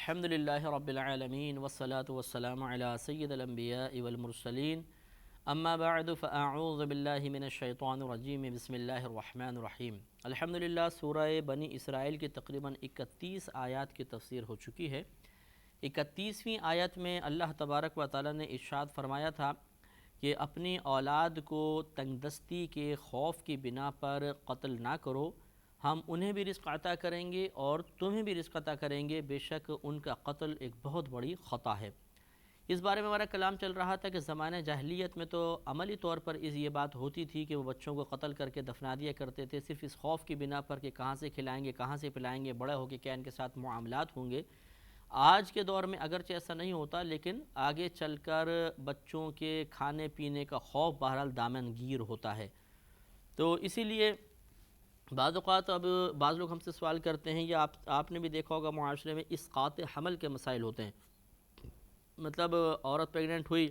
الحمدللہ رب العالمین والصلاة والسلام علی سید الانبیاء والمرسلین اما بعد فاعوذ باللہ من الشیطان الرجیم بسم اللہ الرحمن الرحیم۔ الحمدللہ سورہ بنی اسرائیل کی تقریباً 31 آیات کی تفسیر ہو چکی ہے۔ 31ویں آیت میں اللہ تبارک و تعالی نے ارشاد فرمایا تھا کہ اپنی اولاد کو تنگ دستی کے خوف کی بنا پر قتل نہ کرو، ہم انہیں بھی رزق عطا کریں گے اور تمہیں بھی رزق عطا کریں گے، بے شک ان کا قتل ایک بہت بڑی خطا ہے۔ اس بارے میں ہمارا کلام چل رہا تھا کہ زمانہ جاہلیت میں تو عملی طور پر یہ بات ہوتی تھی کہ وہ بچوں کو قتل کر کے دفنا دیا کرتے تھے، صرف اس خوف کی بنا پر کہ کہاں سے کھلائیں گے، کہاں سے پلائیں گے، بڑے ہو کے کیا ان کے ساتھ معاملات ہوں گے۔ آج کے دور میں اگرچہ ایسا نہیں ہوتا، لیکن آگے چل کر بچوں کے کھانے پینے کا خوف بہرحال دامن گیر ہوتا ہے۔ تو اسی لیے بعض اوقات اب بعض لوگ ہم سے سوال کرتے ہیں، یا آپ نے بھی دیکھا ہوگا معاشرے میں اسقاط حمل کے مسائل ہوتے ہیں۔ مطلب عورت پریگننٹ ہوئی،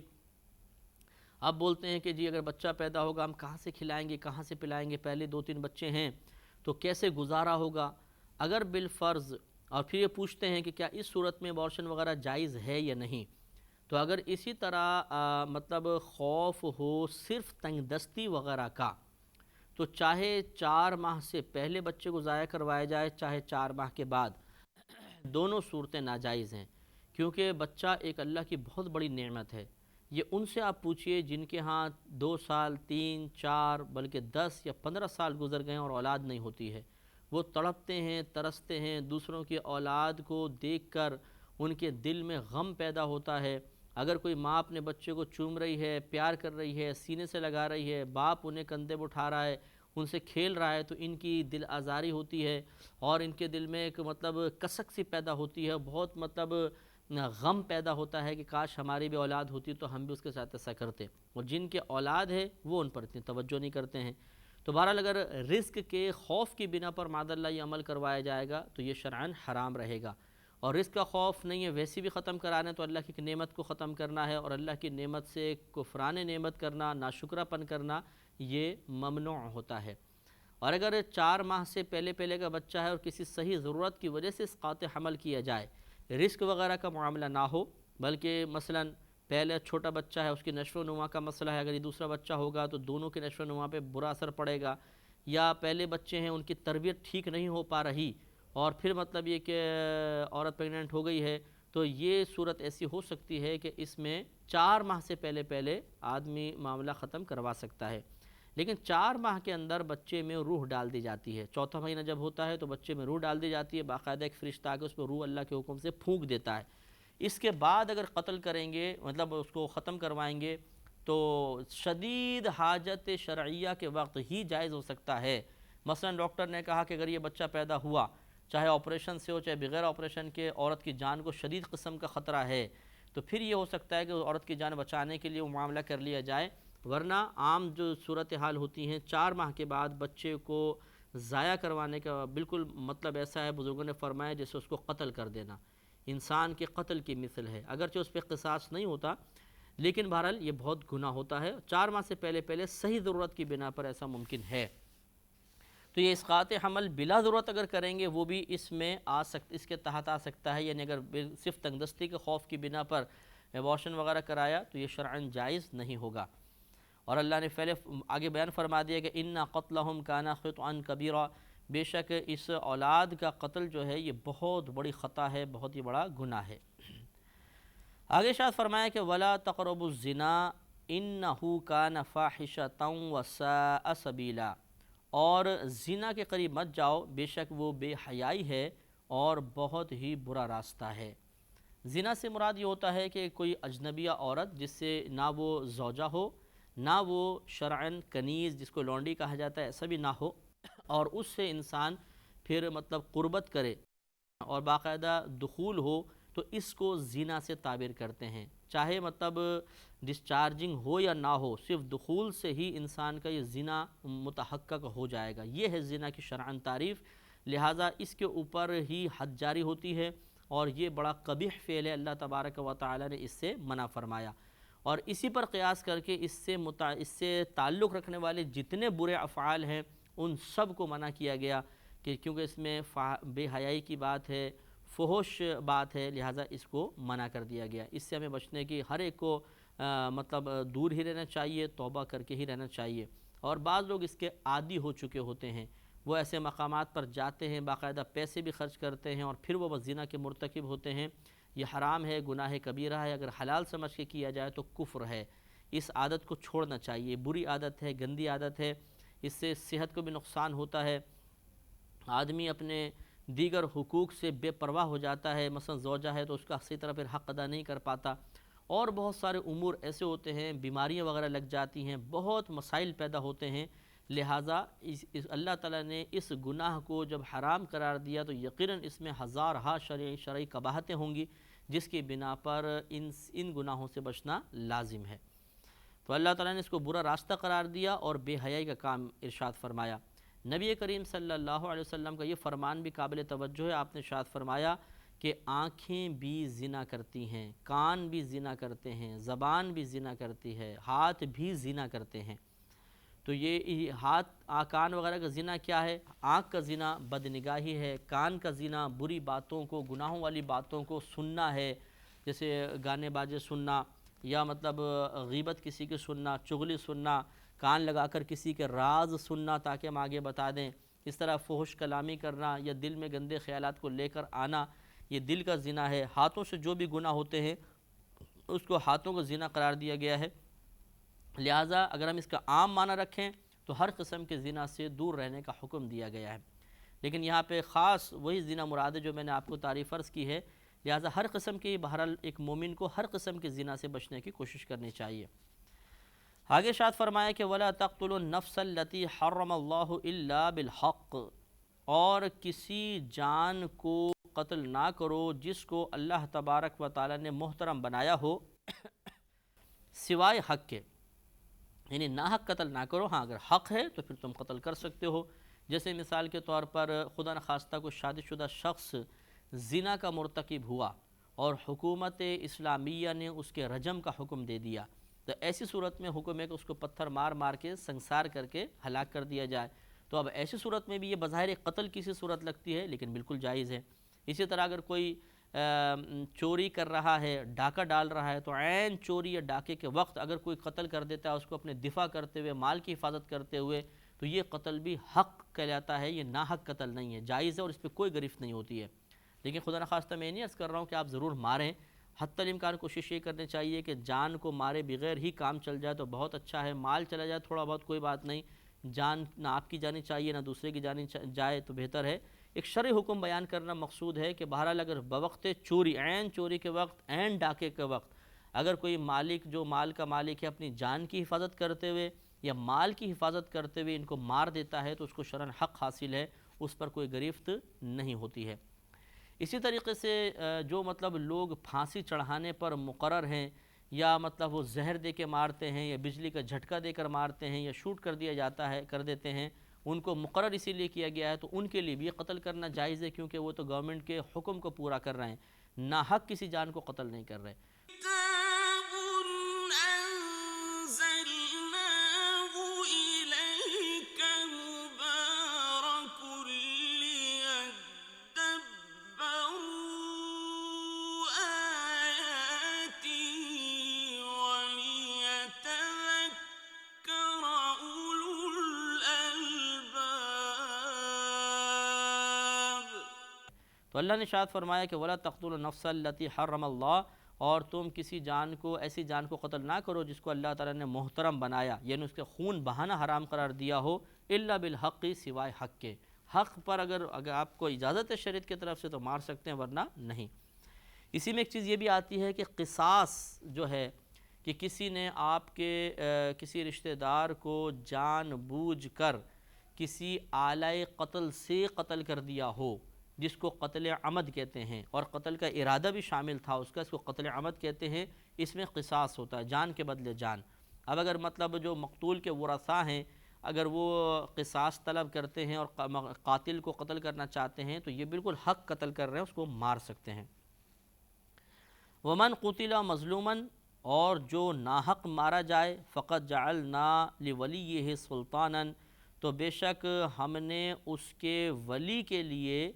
اب بولتے ہیں کہ جی اگر بچہ پیدا ہوگا ہم کہاں سے کھلائیں گے، کہاں سے پلائیں گے، پہلے 2-3 بچے ہیں تو کیسے گزارا ہوگا اگر بالفرض، اور پھر یہ پوچھتے ہیں کہ کیا اس صورت میں ابارشن وغیرہ جائز ہے یا نہیں۔ تو اگر اسی طرح مطلب خوف ہو صرف تنگ دستی وغیرہ کا، تو چاہے 4 ماہ سے پہلے بچے کو ضائع کروایا جائے، چاہے 4 ماہ کے بعد، دونوں صورتیں ناجائز ہیں، کیونکہ بچہ ایک اللہ کی بہت بڑی نعمت ہے۔ یہ ان سے آپ پوچھئے جن کے ہاں 2 سال 3 4 بلکہ 10 یا 15 سال گزر گئے ہیں اور اولاد نہیں ہوتی ہے، وہ تڑپتے ہیں، ترستے ہیں، دوسروں کی اولاد کو دیکھ کر ان کے دل میں غم پیدا ہوتا ہے۔ اگر کوئی ماں اپنے بچے کو چوم رہی ہے، پیار کر رہی ہے، سینے سے لگا رہی ہے، باپ انہیں کندھے پہ اٹھا رہا ہے، ان سے کھیل رہا ہے، تو ان کی دل آزاری ہوتی ہے اور ان کے دل میں ایک مطلب کسک سی پیدا ہوتی ہے، بہت مطلب غم پیدا ہوتا ہے کہ کاش ہماری بھی اولاد ہوتی تو ہم بھی اس کے ساتھ ایسا کرتے۔ اور جن کے اولاد ہے وہ ان پر اتنی توجہ نہیں کرتے ہیں۔ تو بہرحال اگر رزق کے خوف کی بنا پر معاذاللہ یہ عمل کروایا جائے گا تو یہ شرعاً حرام رہے گا۔ اور رزق کا خوف نہیں ہے، ویسی بھی ختم کرانا ہے تو اللہ کی نعمت کو ختم کرنا ہے، اور اللہ کی نعمت سے کفران نعمت کرنا، ناشکرہ پن کرنا یہ ممنوع ہوتا ہے۔ اور اگر 4 ماہ سے پہلے کا بچہ ہے اور کسی صحیح ضرورت کی وجہ سے اسقاط حمل کیا جائے، رزق وغیرہ کا معاملہ نہ ہو، بلکہ مثلاً پہلے چھوٹا بچہ ہے اس کی نشو و نما کا مسئلہ ہے، اگر یہ دوسرا بچہ ہوگا تو دونوں کے نشو و نما پہ برا اثر پڑے گا، یا پہلے بچے ہیں ان کی تربیت ٹھیک نہیں ہو پا رہی، اور پھر مطلب یہ کہ عورت پریگننٹ ہو گئی ہے، تو یہ صورت ایسی ہو سکتی ہے کہ اس میں 4 ماہ سے پہلے آدمی معاملہ ختم کروا سکتا ہے۔ لیکن 4 ماہ کے اندر بچے میں روح ڈال دی جاتی ہے، چوتھا مہینہ جب ہوتا ہے تو بچے میں روح ڈال دی جاتی ہے، باقاعدہ ایک فرشتہ آ کے اس پہ روح اللہ کے حکم سے پھونک دیتا ہے۔ اس کے بعد اگر قتل کریں گے، مطلب اس کو ختم کروائیں گے، تو شدید حاجت شرعیہ کے وقت ہی جائز ہو سکتا ہے۔ مثلا ڈاکٹر نے کہا کہ اگر یہ بچہ پیدا ہوا، چاہے آپریشن سے ہو چاہے بغیر آپریشن کے، عورت کی جان کو شدید قسم کا خطرہ ہے، تو پھر یہ ہو سکتا ہے کہ عورت کی جان بچانے کے لیے وہ معاملہ کر لیا جائے، ورنہ عام جو صورتحال ہوتی ہیں 4 ماہ کے بعد بچے کو ضائع کروانے کا بالکل مطلب ایسا ہے، بزرگوں نے فرمایا جیسے اس کو قتل کر دینا، انسان کے قتل کی مثل ہے، اگرچہ اس پہ قصاص نہیں ہوتا لیکن بہرحال یہ بہت گناہ ہوتا ہے۔ 4 ماہ سے پہلے صحیح ضرورت کی بنا پر ایسا ممکن ہے۔ تو یہ اسقاط حمل بلا ضرورت اگر کریں گے وہ بھی اس میں اس کے تحت آ سکتا ہے، یعنی اگر صرف تنگ دستی کے خوف کی بنا پر ابارشن وغیرہ کرایا تو یہ شرعاً جائز نہیں ہوگا۔ اور اللہ نے پہلے آگے بیان فرما دیا کہ اِنَّ قَتْلَهُمْ كَانَ خِطْئًا كَبِيرًا، بے شک اس اولاد کا قتل جو ہے یہ بہت بڑی خطا ہے، بہت ہی بڑا گناہ ہے۔ آگے ارشاد فرمایا کہ وَلَا تَقْرَبُوا الزِّنَا إِنَّهُ كَانَ فَاحِشَةً وَسَاءَ سَبِيلًا، اور زنا کے قریب مت جاؤ، بے شک وہ بے حیائی ہے اور بہت ہی برا راستہ ہے۔ زنا سے مراد یہ ہوتا ہے کہ کوئی اجنبیہ عورت جس سے نہ وہ زوجہ ہو، نہ وہ شرعاً کنیز جس کو لونڈی کہا جاتا ہے ایسا بھی نہ ہو، اور اس سے انسان پھر مطلب قربت کرے اور باقاعدہ دخول ہو، تو اس کو زنا سے تعبیر کرتے ہیں، چاہے مطلب ڈسچارجنگ ہو یا نہ ہو، صرف دخول سے ہی انسان کا یہ زنا متحقق ہو جائے گا۔ یہ ہے زنا کی شرعاً تعریف، لہٰذا اس کے اوپر ہی حد جاری ہوتی ہے، اور یہ بڑا قبیح فعل ہے، اللہ تبارک و تعالی نے اس سے منع فرمایا۔ اور اسی پر قیاس کر کے اس سے تعلق رکھنے والے جتنے برے افعال ہیں ان سب کو منع کیا گیا، کہ کیونکہ اس میں بے حیائی کی بات ہے، فحش بات ہے، لہٰذا اس کو منع کر دیا گیا۔ اس سے ہمیں بچنے کی ہر ایک کو مطلب دور ہی رہنا چاہیے، توبہ کر کے ہی رہنا چاہیے۔ اور بعض لوگ اس کے عادی ہو چکے ہوتے ہیں، وہ ایسے مقامات پر جاتے ہیں، باقاعدہ پیسے بھی خرچ کرتے ہیں، اور پھر وہ بس زنا کے مرتکب ہوتے ہیں۔ یہ حرام ہے، گناہ کبیرہ ہے، اگر حلال سمجھ کے کیا جائے تو کفر ہے۔ اس عادت کو چھوڑنا چاہیے، بری عادت ہے، گندی عادت ہے، اس سے صحت کو بھی نقصان ہوتا ہے، آدمی اپنے دیگر حقوق سے بے پرواہ ہو جاتا ہے، مثلا زوجہ ہے تو اس کا صحیح طرح پھر حق ادا نہیں کر پاتا، اور بہت سارے امور ایسے ہوتے ہیں، بیماریاں وغیرہ لگ جاتی ہیں، بہت مسائل پیدا ہوتے ہیں۔ لہٰذا اللہ تعالیٰ نے اس گناہ کو جب حرام قرار دیا تو یقیناً اس میں ہزارہا شرعی قباحتیں ہوں گی، جس کی بنا پر ان گناہوں سے بچنا لازم ہے۔ تو اللہ تعالیٰ نے اس کو برا راستہ قرار دیا اور بے حیائی کا کام ارشاد فرمایا۔ نبی کریم صلی اللہ علیہ وسلم کا یہ فرمان بھی قابل توجہ ہے، آپ نے ارشاد فرمایا کہ آنکھیں بھی زنا کرتی ہیں، کان بھی زنا کرتے ہیں، زبان بھی زنا کرتی ہے، ہاتھ بھی زنا کرتے ہیں۔ تو یہ ہاتھ کان وغیرہ کا زنا کیا ہے؟ آنکھ کا زنا بدنگاہی ہے، کان کا زنا بری باتوں کو، گناہوں والی باتوں کو سننا ہے، جیسے گانے باجے سننا، یا مطلب غیبت کسی کی سننا، چغلی سننا، کان لگا کر کسی کے راز سننا تاکہ ہم آگے بتا دیں، اس طرح فحش کلامی کرنا یا دل میں گندے خیالات کو لے کر آنا، یہ دل کا زنا ہے۔ ہاتھوں سے جو بھی گناہ ہوتے ہیں اس کو ہاتھوں کا زنا قرار دیا گیا ہے۔ لہٰذا اگر ہم اس کا عام معنی رکھیں تو ہر قسم کے زنا سے دور رہنے کا حکم دیا گیا ہے، لیکن یہاں پہ خاص وہی زنا مراد ہے جو میں نے آپ کو تعریف عرض کی ہے۔ لہٰذا ہر قسم کی، بہرحال ایک مومن کو ہر قسم کے زنا سے بچنے کی کوشش کرنی چاہیے۔ آگے ارشاد فرمایا کہ وَلَا تَقْتُلُوا النَّفْسَ الَّتِي حَرَّمَ اللَّهُ إِلَّا بِالْحَقِّ، اور کسی جان کو قتل نہ کرو جس کو اللہ تبارک و تعالی نے محترم بنایا ہو سوائے حق کے، یعنی ناحق قتل نہ کرو۔ ہاں اگر حق ہے تو پھر تم قتل کر سکتے ہو، جیسے مثال کے طور پر خدا نخواستہ کو شادی شدہ شخص زنا کا مرتکب ہوا اور حکومت اسلامیہ نے اس کے رجم کا حکم دے دیا، تو ایسی صورت میں حکم ہے کہ اس کو پتھر مار مار کے سنسار کر کے ہلاک کر دیا جائے۔ تو اب ایسی صورت میں بھی یہ بظاہر قتل کی سی صورت لگتی ہے لیکن بالکل جائز ہے۔ اسی طرح اگر کوئی چوری کر رہا ہے، ڈاکہ ڈال رہا ہے، تو عین چوری یا ڈاکے کے وقت اگر کوئی قتل کر دیتا ہے اس کو اپنے دفاع کرتے ہوئے، مال کی حفاظت کرتے ہوئے، تو یہ قتل بھی حق کہلاتا ہے، یہ ناحق قتل نہیں ہے، جائز ہے اور اس پہ کوئی گرفت نہیں ہوتی ہے۔ لیکن خدا نخواستہ میں نہیں عرض کر رہا ہوں کہ آپ ضرور ماریں، حتی الامکان کوشش یہ کرنی چاہیے کہ جان کو مارے بغیر ہی کام چل جائے تو بہت اچھا ہے، مال چلا جائے تھوڑا بہت کوئی بات نہیں، جان نہ آپ کی جانی چاہیے نہ دوسرے کی جانی جائے تو بہتر ہے۔ ایک شرعی حکم بیان کرنا مقصود ہے کہ بہرحال اگر بوقت چوری، عین چوری کے وقت، عین ڈاکے کے وقت اگر کوئی مالک جو مال کا مالک ہے اپنی جان کی حفاظت کرتے ہوئے یا مال کی حفاظت کرتے ہوئے ان کو مار دیتا ہے تو اس کو شرعاً حق حاصل ہے، اس پر کوئی گرفت نہیں ہوتی ہے۔ اسی طریقے سے جو مطلب لوگ پھانسی چڑھانے پر مقرر ہیں یا مطلب وہ زہر دے کے مارتے ہیں یا بجلی کا جھٹکا دے کر مارتے ہیں یا شوٹ کر دیا جاتا ہے، کر دیتے ہیں، ان کو مقرر اسی لیے کیا گیا ہے تو ان کے لیے بھی قتل کرنا جائز ہے، کیونکہ وہ تو گورنمنٹ کے حکم کو پورا کر رہے ہیں، ناحق کسی جان کو قتل نہیں کر رہے۔ تو اللہ نے ارشاد فرمایا کہ وَلَا تَقْتُلُوا النَّفْسَ الَّتِي حَرَّمَ اللَّهُ، اور تم کسی جان کو، ایسی جان کو قتل نہ کرو جس کو اللہ تعالیٰ نے محترم بنایا، یعنی اس کے خون بہانا حرام قرار دیا ہو، إِلَّا بِالْحَقِّ، سوائے حق کے۔ حق پر اگر آپ کو اجازت ہے شریعت کی طرف سے تو مار سکتے ہیں ورنہ نہیں۔ اسی میں ایک چیز یہ بھی آتی ہے کہ قصاص جو ہے کہ کسی نے آپ کے کسی رشتہ دار کو جان بوجھ کر کسی آلۂ قتل سے قتل کر دیا ہو، جس کو قتل عمد کہتے ہیں، اور قتل کا ارادہ بھی شامل تھا اس کا، اس کو قتل عمد کہتے ہیں، اس میں قصاص ہوتا ہے، جان کے بدلے جان۔ اب اگر مطلب جو مقتول کے ورثاء ہیں اگر وہ قصاص طلب کرتے ہیں اور قاتل کو قتل کرنا چاہتے ہیں تو یہ بالکل حق قتل کر رہے ہیں، اس کو مار سکتے ہیں۔ ومن قتل مظلوما، اور جو ناحق مارا جائے، فقط جعلنا لولیہ سلطانا، تو بے شک ہم نے اس کے ولی کے لیے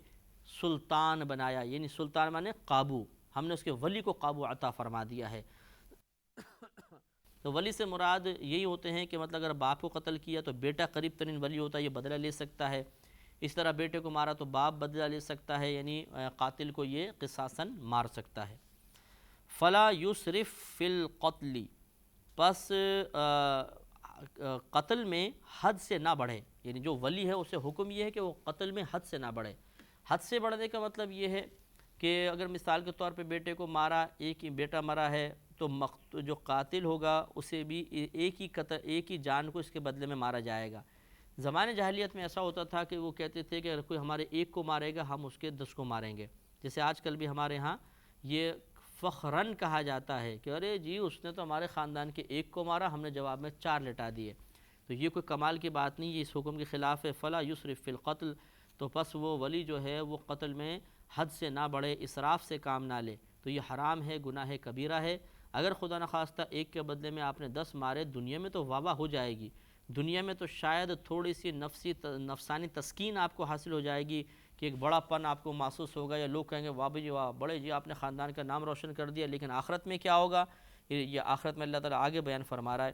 سلطان بنایا، یعنی سلطان مانے قابو، ہم نے اس کے ولی کو قابو عطا فرما دیا ہے۔ تو ولی سے مراد یہی ہوتے ہیں کہ مطلب اگر باپ کو قتل کیا تو بیٹا قریب ترین ولی ہوتا ہے، یہ بدلہ لے سکتا ہے۔ اس طرح بیٹے کو مارا تو باپ بدلہ لے سکتا ہے، یعنی قاتل کو یہ قصاصاً مار سکتا ہے۔ فلا یسرف فی القتل، پس قتل میں حد سے نہ بڑھے، یعنی جو ولی ہے اسے حکم یہ ہے کہ وہ قتل میں حد سے نہ بڑھے۔ حد سے بڑھنے کا مطلب یہ ہے کہ اگر مثال کے طور پہ بیٹے کو مارا، ایک ہی بیٹا مرا ہے، تو جو قاتل ہوگا اسے بھی ایک ہی جان کو اس کے بدلے میں مارا جائے گا۔ زمانے جاہلیت میں ایسا ہوتا تھا کہ وہ کہتے تھے کہ اگر کوئی ہمارے ایک کو مارے گا ہم اس کے 10 کو ماریں گے، جیسے آج کل بھی ہمارے ہاں یہ فخراً کہا جاتا ہے کہ ارے جی اس نے تو ہمارے خاندان کے ایک کو مارا، ہم نے جواب میں 4 لٹا دیے۔ تو یہ کوئی کمال کی بات نہیں، یہ اس حکم کے خلاف ہے۔ فلا یسرف فی القتل، تو پس وہ ولی جو ہے وہ قتل میں حد سے نہ بڑھے، اسراف سے کام نہ لے، تو یہ حرام ہے، گناہ کبیرہ ہے۔ اگر خدا نخواستہ ایک کے بدلے میں آپ نے 10 مارے، دنیا میں تو واہ واہ ہو جائے گی، دنیا میں تو شاید تھوڑی سی نفسانی تسکین آپ کو حاصل ہو جائے گی کہ ایک بڑا پن آپ کو محسوس ہوگا، یا لوگ کہیں گے واہ بھائی واہ بڑے جی آپ نے خاندان کا نام روشن کر دیا۔ لیکن آخرت میں کیا ہوگا، یہ آخرت میں اللہ تعالیٰ آگے بیان فرما رہا ہے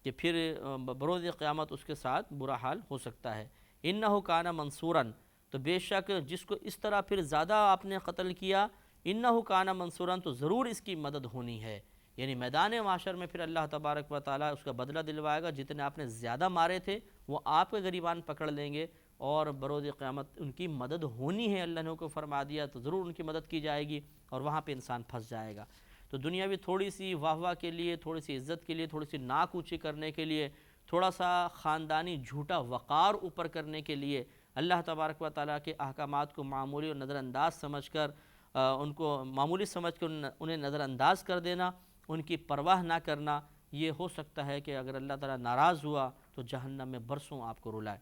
کہ پھر بروز قیامت اس کے ساتھ برا حال ہو سکتا ہے۔ انہ کان منصوراً، تو بے شک جس کو اس طرح پھر زیادہ آپ نے قتل کیا، انہ کان منصوراً، تو ضرور اس کی مدد ہونی ہے، یعنی میدان معاشر میں پھر اللہ تبارک و تعالیٰ اس کا بدلہ دلوائے گا۔ جتنے آپ نے زیادہ مارے تھے وہ آپ کے غریبان پکڑ لیں گے، اور بروز قیامت ان کی مدد ہونی ہے، اللہ نے کو فرما دیا، تو ضرور ان کی مدد کی جائے گی، اور وہاں پہ انسان پھنس جائے گا۔ تو دنیاوی تھوڑی سی واہ واہ کے لیے، تھوڑی سی عزت کے لیے، تھوڑی سی ناک اونچی کرنے کے لیے، تھوڑا سا خاندانی جھوٹا وقار اوپر کرنے کے لیے اللہ تبارک و تعالیٰ کے احکامات کو معمولی اور نظر انداز سمجھ کر ان کو معمولی سمجھ کر انہیں نظر انداز کر دینا، ان کی پرواہ نہ کرنا، یہ ہو سکتا ہے کہ اگر اللہ تعالیٰ ناراض ہوا تو جہنم میں برسوں آپ کو رلائے۔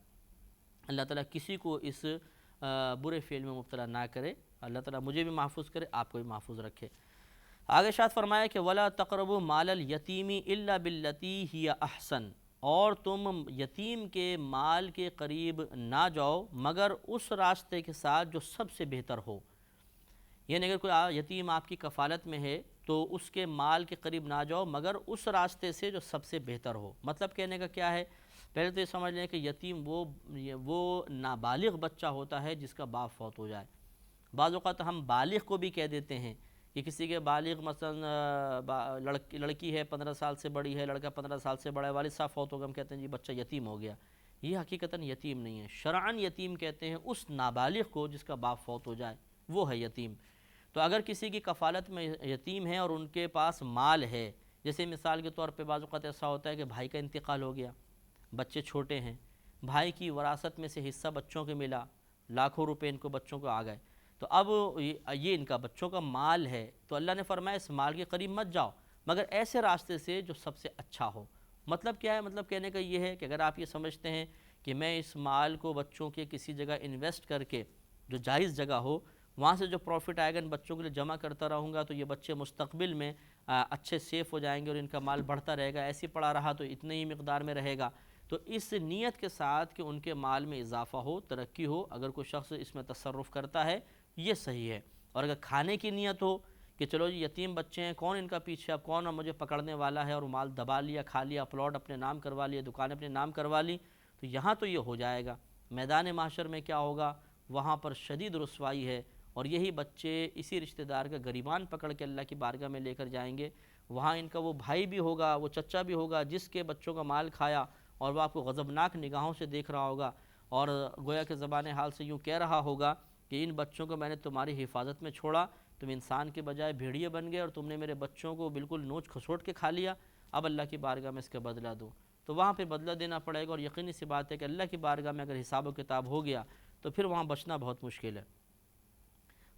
اللہ تعالیٰ کسی کو اس برے فعل میں مبتلا نہ کرے، اللہ تعالیٰ مجھے بھی محفوظ کرے، آپ کو بھی محفوظ رکھے۔ آگے ارشاد فرمایا کہ وَلَا تَقْرَبُوا مَالَ الْيَتِيمِ إِلَّا بِالَّتِي هِيَ أَحْسَنُ، اور تم یتیم کے مال کے قریب نہ جاؤ مگر اس راستے کے ساتھ جو سب سے بہتر ہو، یعنی اگر کوئی یتیم آپ کی کفالت میں ہے تو اس کے مال کے قریب نہ جاؤ مگر اس راستے سے جو سب سے بہتر ہو۔ مطلب کہنے کا کیا ہے، پہلے تو یہ سمجھ لیں کہ یتیم وہ نابالغ بچہ ہوتا ہے جس کا باپ فوت ہو جائے۔ بعض اوقات ہم بالغ کو بھی کہہ دیتے ہیں کہ کسی کے بالغ مثلا لڑکی ہے 15 سال سے بڑی ہے، لڑکا 15 سال سے بڑا ہے، والد صاحب فوت ہو گئے، ہم کہتے ہیں جی بچہ یتیم ہو گیا۔ یہ حقیقتاً یتیم نہیں ہے، شرعاً یتیم کہتے ہیں اس نابالغ کو جس کا باپ فوت ہو جائے، وہ ہے یتیم۔ تو اگر کسی کی کفالت میں یتیم ہے اور ان کے پاس مال ہے، جیسے مثال کے طور پہ بعض اوقات ایسا ہوتا ہے کہ بھائی کا انتقال ہو گیا، بچے چھوٹے ہیں، بھائی کی وراثت میں سے حصہ بچوں کے ملا، لاکھوں روپے ان کو بچوں کو آ گئے، تو اب یہ ان کا بچوں کا مال ہے، تو اللہ نے فرمایا اس مال کے قریب مت جاؤ مگر ایسے راستے سے جو سب سے اچھا ہو۔ مطلب کیا ہے، مطلب کہنے کا یہ ہے کہ اگر آپ یہ سمجھتے ہیں کہ میں اس مال کو بچوں کے کسی جگہ انویسٹ کر کے جو جائز جگہ ہو وہاں سے جو پروفٹ آئے گا ان بچوں کے لیے جمع کرتا رہوں گا تو یہ بچے مستقبل میں اچھے سیف ہو جائیں گے اور ان کا مال بڑھتا رہے گا، ایسے پڑا رہا تو اتنے ہی مقدار میں رہے گا، تو اس نیت کے ساتھ کہ ان کے مال میں اضافہ ہو، ترقی ہو، اگر کوئی شخص اس میں تصرف کرتا ہے یہ صحیح ہے۔ اور اگر کھانے کی نیت ہو کہ چلو جی یتیم بچے ہیں، کون ان کا پیچھے، اب کون مجھے پکڑنے والا ہے، اور مال دبا لیا، کھا لیا، پلاٹ اپنے نام کروا لیا، دکان اپنے نام کروا لی، تو یہاں تو یہ ہو جائے گا۔ میدان محشر میں کیا ہوگا، وہاں پر شدید رسوائی ہے، اور یہی بچے اسی رشتہ دار کا گریبان پکڑ کے اللہ کی بارگاہ میں لے کر جائیں گے۔ وہاں ان کا وہ بھائی بھی ہوگا، وہ چچا بھی ہوگا جس کے بچوں کا مال کھایا، اور وہ آپ کو غضبناک نگاہوں سے دیکھ رہا ہوگا، اور گویا کہ زبان حال سے یوں کہہ رہا ہوگا کہ ان بچوں کو میں نے تمہاری حفاظت میں چھوڑا، تم انسان کے بجائے بھیڑیے بن گئے، اور تم نے میرے بچوں کو بالکل نوچ کھسوٹ کے کھا لیا، اب اللہ کی بارگاہ میں اس کا بدلہ دو۔ تو وہاں پہ بدلہ دینا پڑے گا، اور یقینی سی بات ہے کہ اللہ کی بارگاہ میں اگر حساب و کتاب ہو گیا تو پھر وہاں بچنا بہت مشکل ہے۔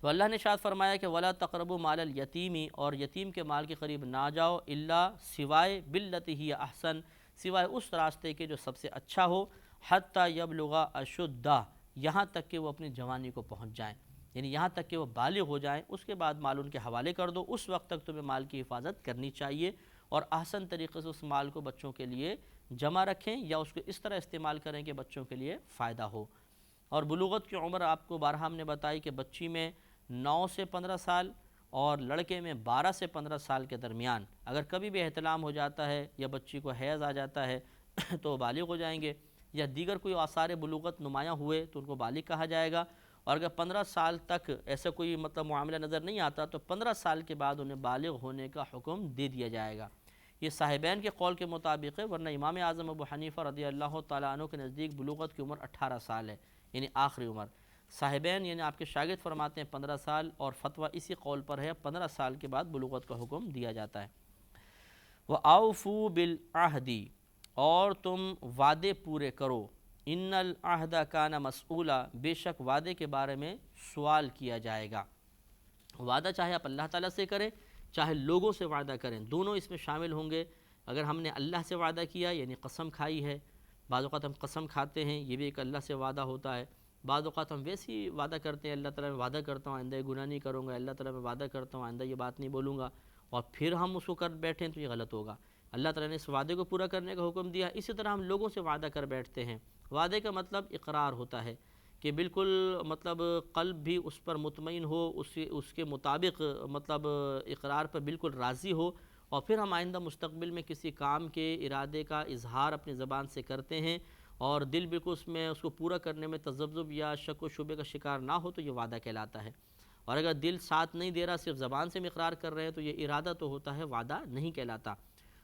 تو اللہ نے ارشاد فرمایا کہ وَلَا تَقْرَبُوا مَالَ الْيَتِيمِ، اور یتیم کے مال کے قریب نہ جاؤ، الا سوائے بِالَّتِی ہِیَ احسن، سوائے اس راستے کے جو سب سے اچھا ہو، حَتَّى يَبْلُغَ أَشُدَّهُ، یہاں تک کہ وہ اپنی جوانی کو پہنچ جائیں، یعنی یہاں تک کہ وہ بالغ ہو جائیں، اس کے بعد مال ان کے حوالے کر دو، اس وقت تک تمہیں مال کی حفاظت کرنی چاہیے، اور احسن طریقے سے اس مال کو بچوں کے لیے جمع رکھیں، یا اس کو اس طرح استعمال کریں کہ بچوں کے لیے فائدہ ہو۔ اور بلوغت کی عمر آپ کو بارہا ہم نے بتائی کہ بچی میں 9 سے 15 سال اور لڑکے میں 12 سے 15 سال کے درمیان اگر کبھی بھی احتلام ہو جاتا ہے یا بچی کو حیض آ جاتا ہے تو بالغ ہو جائیں گے، یا دیگر کوئی آثار بلوغت نمایاں ہوئے تو ان کو بالغ کہا جائے گا۔ اور اگر 15 سال تک ایسا کوئی معاملہ نظر نہیں آتا تو 15 سال کے بعد انہیں بالغ ہونے کا حکم دے دیا جائے گا۔ یہ صاحبین کے قول کے مطابق ہے، ورنہ امام اعظم ابو حنیفہ رضی اللہ تعالیٰ عنہ کے نزدیک بلوغت کی عمر 18 سال ہے، یعنی آخری عمر۔ صاحبین یعنی آپ کے شاگرد فرماتے ہیں 15 سال، اور فتویٰ اسی قول پر ہے 15 سال کے بعد بلوغت کا حکم دیا جاتا ہے۔ وَأَوْفُوا بِالْعَهْدِ، اور تم وعدے پورے کرو، ان العہد کان مسئولا، بے شک وعدے کے بارے میں سوال کیا جائے گا۔ وعدہ چاہے آپ اللہ تعالیٰ سے کریں چاہے لوگوں سے وعدہ کریں، دونوں اس میں شامل ہوں گے۔ اگر ہم نے اللہ سے وعدہ کیا یعنی قسم کھائی ہے، بعض اوقات ہم قسم کھاتے ہیں، یہ بھی ایک اللہ سے وعدہ ہوتا ہے۔ بعض اوقات ہم ویسی وعدہ کرتے ہیں، اللہ تعالیٰ میں وعدہ کرتا ہوں آئندہ یہ گناہ نہیں کروں گا، اللہ تعالیٰ میں وعدہ کرتا ہوں آئندہ یہ بات نہیں بولوں گا، اور پھر ہم اس کو کر بیٹھیں تو یہ غلط ہوگا۔ اللہ تعالیٰ نے اس وعدے کو پورا کرنے کا حکم دیا، اسی طرح ہم لوگوں سے وعدہ کر بیٹھتے ہیں۔ وعدے کا مطلب اقرار ہوتا ہے کہ بالکل قلب بھی اس پر مطمئن ہو، اس کے مطابق اقرار پر بالکل راضی ہو، اور پھر ہم آئندہ مستقبل میں کسی کام کے ارادے کا اظہار اپنی زبان سے کرتے ہیں اور دل بالکل اس کو پورا کرنے میں تذبذب یا شک و شبے کا شکار نہ ہو تو یہ وعدہ کہلاتا ہے۔ اور اگر دل ساتھ نہیں دے رہا، صرف زبان سے ہم اقرار کر رہے ہیں تو یہ ارادہ تو ہوتا ہے، وعدہ نہیں کہلاتا۔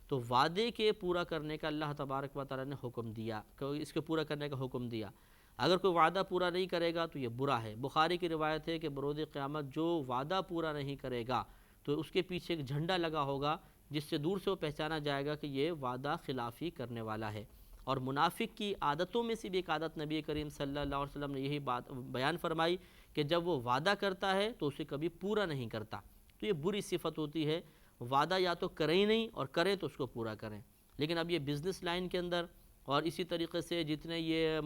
تو وعدے کے پورا کرنے کا اللہ تبارک و تعالیٰ نے حکم دیا، کہ اس کے پورا کرنے کا حکم دیا۔ اگر کوئی وعدہ پورا نہیں کرے گا تو یہ برا ہے۔ بخاری کی روایت ہے کہ بروز قیامت جو وعدہ پورا نہیں کرے گا تو اس کے پیچھے ایک جھنڈا لگا ہوگا جس سے دور سے وہ پہچانا جائے گا کہ یہ وعدہ خلافی کرنے والا ہے۔ اور منافق کی عادتوں میں سے بھی ایک عادت نبی کریم صلی اللہ علیہ وسلم نے یہی بات بیان فرمائی کہ جب وہ وعدہ کرتا ہے تو اسے کبھی پورا نہیں کرتا، تو یہ بری صفت ہوتی ہے۔ وعدہ یا تو کریں ہی نہیں، اور کریں تو اس کو پورا کریں۔ لیکن اب یہ بزنس لائن کے اندر اور اسی طریقے سے جتنے یہ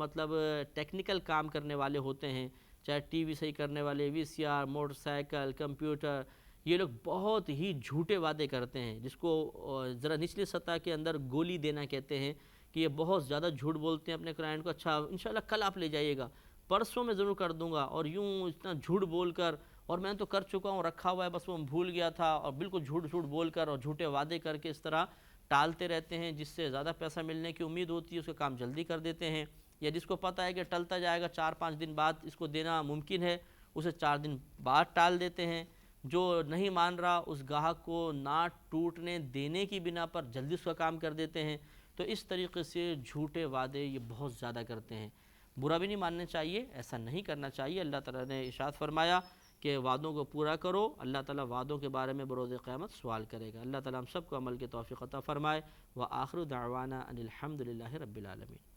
ٹیکنیکل کام کرنے والے ہوتے ہیں، چاہے ٹی وی صحیح کرنے والے، V C R, motorcycle, computer, یہ لوگ بہت ہی جھوٹے وعدے کرتے ہیں، جس کو ذرا نچلی سطح کے اندر گولی دینا کہتے ہیں، کہ یہ بہت زیادہ جھوٹ بولتے ہیں اپنے کلائنٹ کو، اچھا انشاءاللہ کل آپ لے جائیے گا، پرسوں میں ضرور کر دوں گا، اور یوں اتنا جھوٹ بول کر، اور میں تو کر چکا ہوں، رکھا ہوا ہے، بس وہ بھول گیا تھا، اور بالکل جھوٹ بول کر اور جھوٹے وعدے کر کے اس طرح ٹالتے رہتے ہیں، جس سے زیادہ پیسہ ملنے کی امید ہوتی ہے اس کا کام جلدی کر دیتے ہیں، یا جس کو پتہ ہے کہ ٹلتا جائے گا 4-5 دن بعد اس کو دینا ممکن ہے، اسے 4 دن بعد ٹال دیتے ہیں۔ جو نہیں مان رہا اس گاہک کو نہ ٹوٹنے دینے کی بنا پر جلدی اس کا کام کر دیتے ہیں۔ تو اس طریقے سے جھوٹے وعدے یہ بہت زیادہ کرتے ہیں۔ برا بھی نہیں ماننا چاہیے، ایسا نہیں کرنا چاہیے۔ اللہ تعالیٰ نے ارشاد فرمایا کہ وعدوں کو پورا کرو، اللہ تعالیٰ وعدوں کے بارے میں بروز قیامت سوال کرے گا۔ اللہ تعالیٰ ہم سب کو عمل کی توفیق عطا فرمائے۔ وآخر دعوانا ان الحمد للہ رب العالمین۔